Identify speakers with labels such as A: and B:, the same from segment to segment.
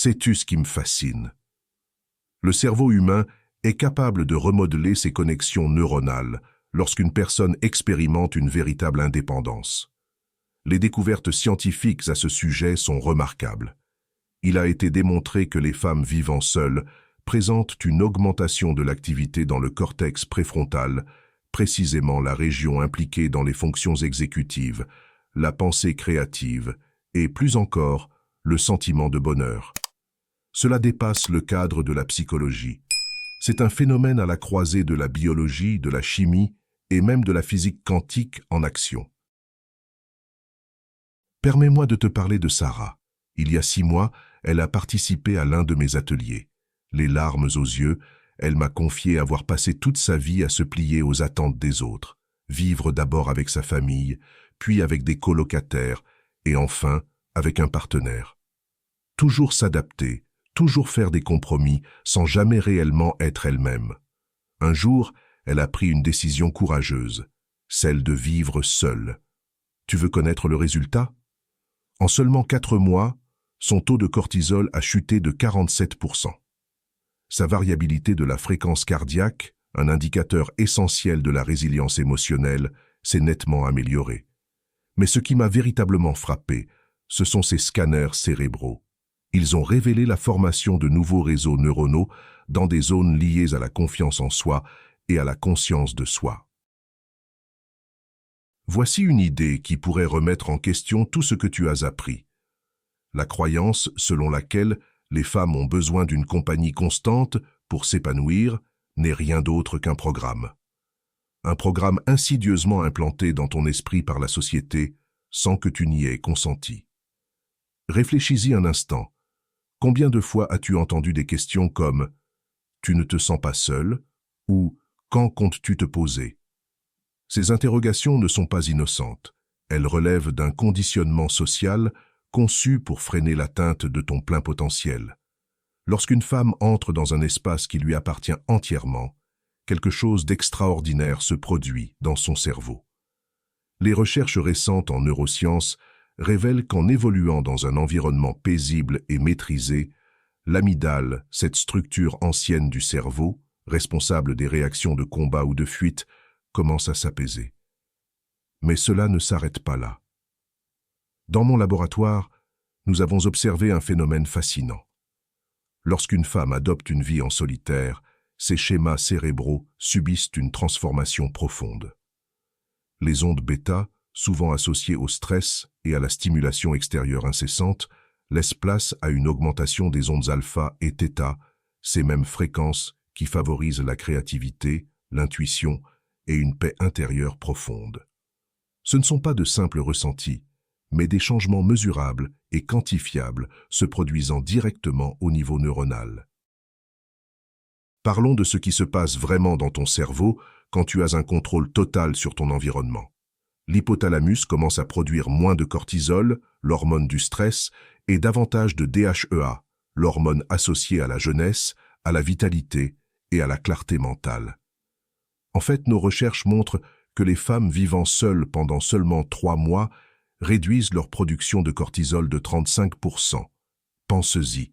A: Sais-tu ce qui me fascine? Le cerveau humain est capable de remodeler ses connexions neuronales lorsqu'une personne expérimente une véritable indépendance. Les découvertes scientifiques à ce sujet sont remarquables. Il a été démontré que les femmes vivant seules présentent une augmentation de l'activité dans le cortex préfrontal, précisément la région impliquée dans les fonctions exécutives, la pensée créative et, plus encore, le sentiment de bonheur. Cela dépasse le cadre de la psychologie. C'est un phénomène à la croisée de la biologie, de la chimie et même de la physique quantique en action. Permets-moi de te parler de Sarah. Il y a 6 mois, elle a participé à l'un de mes ateliers. Les larmes aux yeux, elle m'a confié avoir passé toute sa vie à se plier aux attentes des autres, vivre d'abord avec sa famille, puis avec des colocataires, et enfin avec un partenaire. Toujours s'adapter, toujours faire des compromis, sans jamais réellement être elle-même. Un jour, elle a pris une décision courageuse, celle de vivre seule. Tu veux connaître le résultat? En seulement 4 mois, son taux de cortisol a chuté de 47%. Sa variabilité de la fréquence cardiaque, un indicateur essentiel de la résilience émotionnelle, s'est nettement améliorée. Mais ce qui m'a véritablement frappé, ce sont ses scanners cérébraux. Ils ont révélé la formation de nouveaux réseaux neuronaux dans des zones liées à la confiance en soi et à la conscience de soi. Voici une idée qui pourrait remettre en question tout ce que tu as appris. La croyance selon laquelle les femmes ont besoin d'une compagnie constante pour s'épanouir n'est rien d'autre qu'un programme. Un programme insidieusement implanté dans ton esprit par la société sans que tu n'y aies consenti. Réfléchis-y un instant. Combien de fois as-tu entendu des questions comme « Tu ne te sens pas seul » ou « Quand comptes-tu te poser ?» Ces interrogations ne sont pas innocentes. Elles relèvent d'un conditionnement social conçu pour freiner l'atteinte de ton plein potentiel. Lorsqu'une femme entre dans un espace qui lui appartient entièrement, quelque chose d'extraordinaire se produit dans son cerveau. Les recherches récentes en neurosciences révèlent qu'en évoluant dans un environnement paisible et maîtrisé, l'amygdale, cette structure ancienne du cerveau, responsable des réactions de combat ou de fuite, commence à s'apaiser. Mais cela ne s'arrête pas là. Dans mon laboratoire, nous avons observé un phénomène fascinant. Lorsqu'une femme adopte une vie en solitaire, ses schémas cérébraux subissent une transformation profonde. Les ondes bêta, souvent associées au stress et à la stimulation extérieure incessante, laissent place à une augmentation des ondes alpha et θ, ces mêmes fréquences qui favorisent la créativité, l'intuition et une paix intérieure profonde. Ce ne sont pas de simples ressentis, mais des changements mesurables et quantifiables se produisant directement au niveau neuronal. Parlons de ce qui se passe vraiment dans ton cerveau quand tu as un contrôle total sur ton environnement. L'hypothalamus commence à produire moins de cortisol, l'hormone du stress, et davantage de DHEA, l'hormone associée à la jeunesse, à la vitalité et à la clarté mentale. En fait, nos recherches montrent que les femmes vivant seules pendant seulement 3 mois réduisent leur production de cortisol de 35%. Pense-y.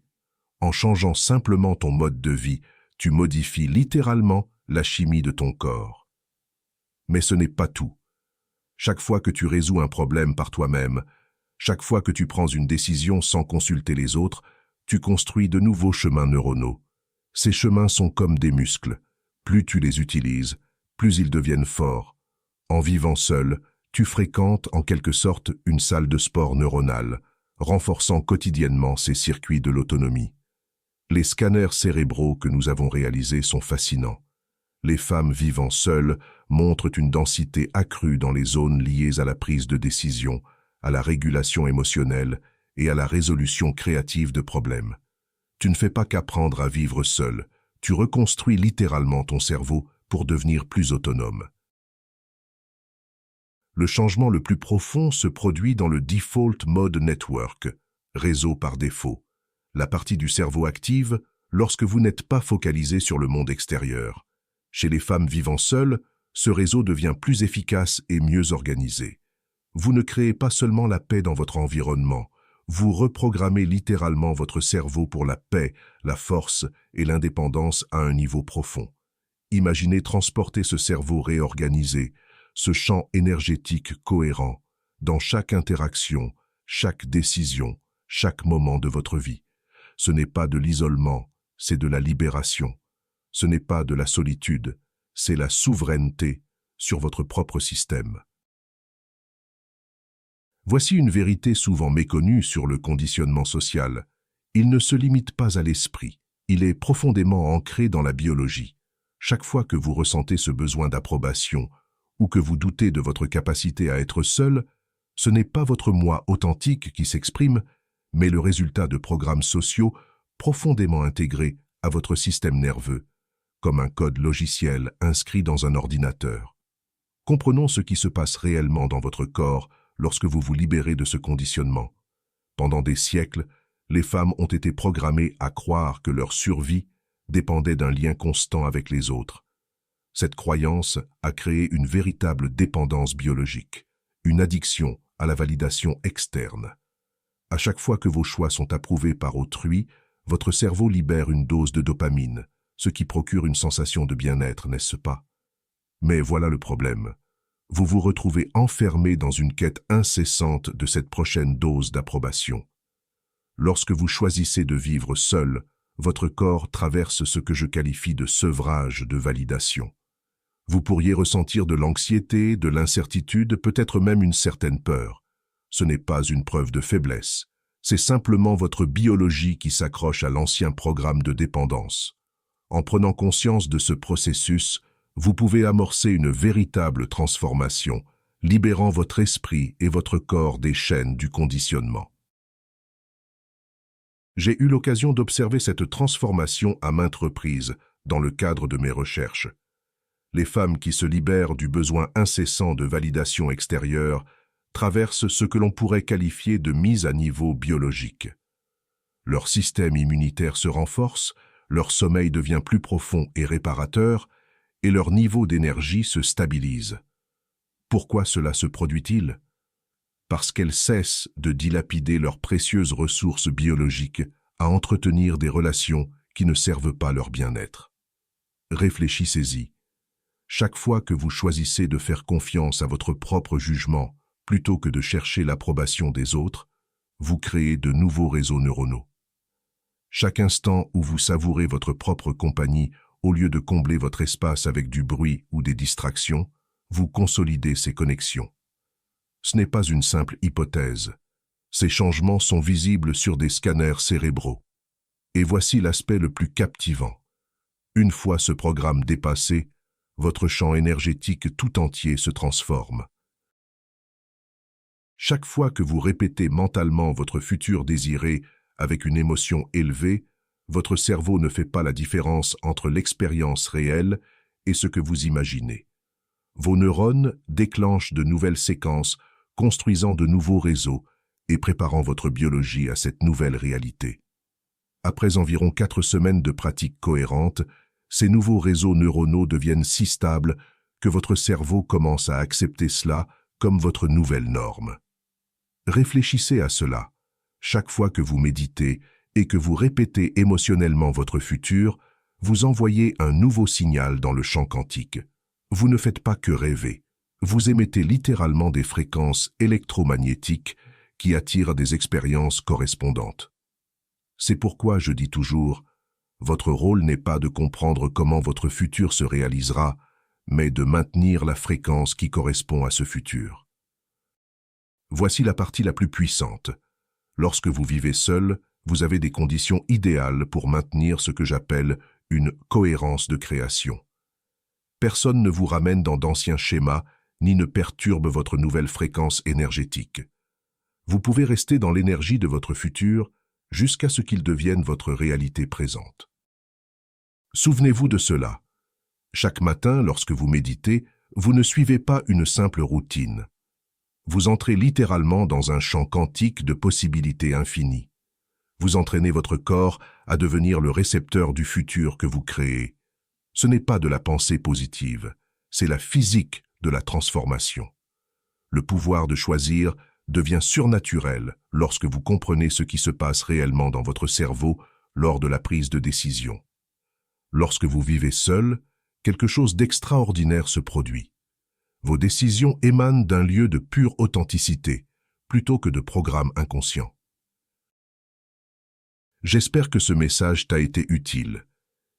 A: En changeant simplement ton mode de vie, tu modifies littéralement la chimie de ton corps. Mais ce n'est pas tout. Chaque fois que tu résous un problème par toi-même, chaque fois que tu prends une décision sans consulter les autres, tu construis de nouveaux chemins neuronaux. Ces chemins sont comme des muscles. Plus tu les utilises, plus ils deviennent forts. En vivant seul, tu fréquentes en quelque sorte une salle de sport neuronale, renforçant quotidiennement ces circuits de l'autonomie. Les scanners cérébraux que nous avons réalisés sont fascinants. Les femmes vivant seules montrent une densité accrue dans les zones liées à la prise de décision, à la régulation émotionnelle et à la résolution créative de problèmes. Tu ne fais pas qu'apprendre à vivre seul, tu reconstruis littéralement ton cerveau pour devenir plus autonome. Le changement le plus profond se produit dans le Default Mode Network, réseau par défaut, la partie du cerveau active lorsque vous n'êtes pas focalisé sur le monde extérieur. Chez les femmes vivant seules, ce réseau devient plus efficace et mieux organisé. Vous ne créez pas seulement la paix dans votre environnement, Vous reprogrammez littéralement votre cerveau pour la paix, la force et l'indépendance à un niveau profond. Imaginez transporter ce cerveau réorganisé, ce champ énergétique cohérent, dans chaque interaction, chaque décision, chaque moment de votre vie. Ce n'est pas de l'isolement, c'est de la libération. Ce n'est pas de la solitude, c'est la souveraineté sur votre propre système. Voici une vérité souvent méconnue sur le conditionnement social. Il ne se limite pas à l'esprit, il est profondément ancré dans la biologie. Chaque fois que vous ressentez ce besoin d'approbation ou que vous doutez de votre capacité à être seul, ce n'est pas votre moi authentique qui s'exprime, mais le résultat de programmes sociaux profondément intégrés à votre système nerveux, comme un code logiciel inscrit dans un ordinateur. Comprenons ce qui se passe réellement dans votre corps lorsque vous vous libérez de ce conditionnement. Pendant des siècles, les femmes ont été programmées à croire que leur survie dépendait d'un lien constant avec les autres. Cette croyance a créé une véritable dépendance biologique, une addiction à la validation externe. À chaque fois que vos choix sont approuvés par autrui, votre cerveau libère une dose de dopamine, ce qui procure une sensation de bien-être, n'est-ce pas? Mais voilà le problème. Vous vous retrouvez enfermé dans une quête incessante de cette prochaine dose d'approbation. Lorsque vous choisissez de vivre seul, votre corps traverse ce que je qualifie de sevrage de validation. Vous pourriez ressentir de l'anxiété, de l'incertitude, peut-être même une certaine peur. Ce n'est pas une preuve de faiblesse, c'est simplement votre biologie qui s'accroche à l'ancien programme de dépendance. En prenant conscience de ce processus, vous pouvez amorcer une véritable transformation, libérant votre esprit et votre corps des chaînes du conditionnement. J'ai eu l'occasion d'observer cette transformation à maintes reprises dans le cadre de mes recherches. Les femmes qui se libèrent du besoin incessant de validation extérieure traversent ce que l'on pourrait qualifier de mise à niveau biologique. Leur système immunitaire se renforce, leur sommeil devient plus profond et réparateur, et leur niveau d'énergie se stabilise. Pourquoi cela se produit-il? Parce qu'elles cessent de dilapider leurs précieuses ressources biologiques à entretenir des relations qui ne servent pas leur bien-être. Réfléchissez-y. Chaque fois que vous choisissez de faire confiance à votre propre jugement plutôt que de chercher l'approbation des autres, vous créez de nouveaux réseaux neuronaux. Chaque instant où vous savourez votre propre compagnie, au lieu de combler votre espace avec du bruit ou des distractions, vous consolidez ces connexions. Ce n'est pas une simple hypothèse. Ces changements sont visibles sur des scanners cérébraux. Et voici l'aspect le plus captivant. Une fois ce programme dépassé, votre champ énergétique tout entier se transforme. Chaque fois que vous répétez mentalement votre futur désiré avec une émotion élevée, votre cerveau ne fait pas la différence entre l'expérience réelle et ce que vous imaginez. Vos neurones déclenchent de nouvelles séquences, construisant de nouveaux réseaux et préparant votre biologie à cette nouvelle réalité. Après environ 4 semaines de pratique cohérente, ces nouveaux réseaux neuronaux deviennent si stables que votre cerveau commence à accepter cela comme votre nouvelle norme. Réfléchissez à cela. Chaque fois que vous méditez et que vous répétez émotionnellement votre futur, vous envoyez un nouveau signal dans le champ quantique. Vous ne faites pas que rêver. Vous émettez littéralement des fréquences électromagnétiques qui attirent des expériences correspondantes. C'est pourquoi je dis toujours, votre rôle n'est pas de comprendre comment votre futur se réalisera, mais de maintenir la fréquence qui correspond à ce futur. Voici la partie la plus puissante. Lorsque vous vivez seul, vous avez des conditions idéales pour maintenir ce que j'appelle une cohérence de création. Personne ne vous ramène dans d'anciens schémas, ni ne perturbe votre nouvelle fréquence énergétique. Vous pouvez rester dans l'énergie de votre futur jusqu'à ce qu'il devienne votre réalité présente. Souvenez-vous de cela. Chaque matin, lorsque vous méditez, vous ne suivez pas une simple routine. Vous entrez littéralement dans un champ quantique de possibilités infinies. Vous entraînez votre corps à devenir le récepteur du futur que vous créez. Ce n'est pas de la pensée positive, c'est la physique de la transformation. Le pouvoir de choisir devient surnaturel lorsque vous comprenez ce qui se passe réellement dans votre cerveau lors de la prise de décision. Lorsque vous vivez seul, quelque chose d'extraordinaire se produit. Vos décisions émanent d'un lieu de pure authenticité, plutôt que de programmes inconscients. J'espère que ce message t'a été utile.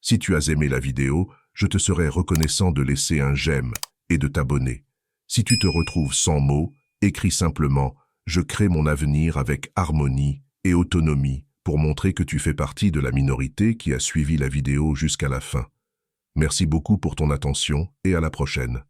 A: Si tu as aimé la vidéo, je te serais reconnaissant de laisser un j'aime et de t'abonner. Si tu te retrouves sans mots, écris simplement « Je crée mon avenir avec harmonie et autonomie » pour montrer que tu fais partie de la minorité qui a suivi la vidéo jusqu'à la fin. Merci beaucoup pour ton attention et à la prochaine.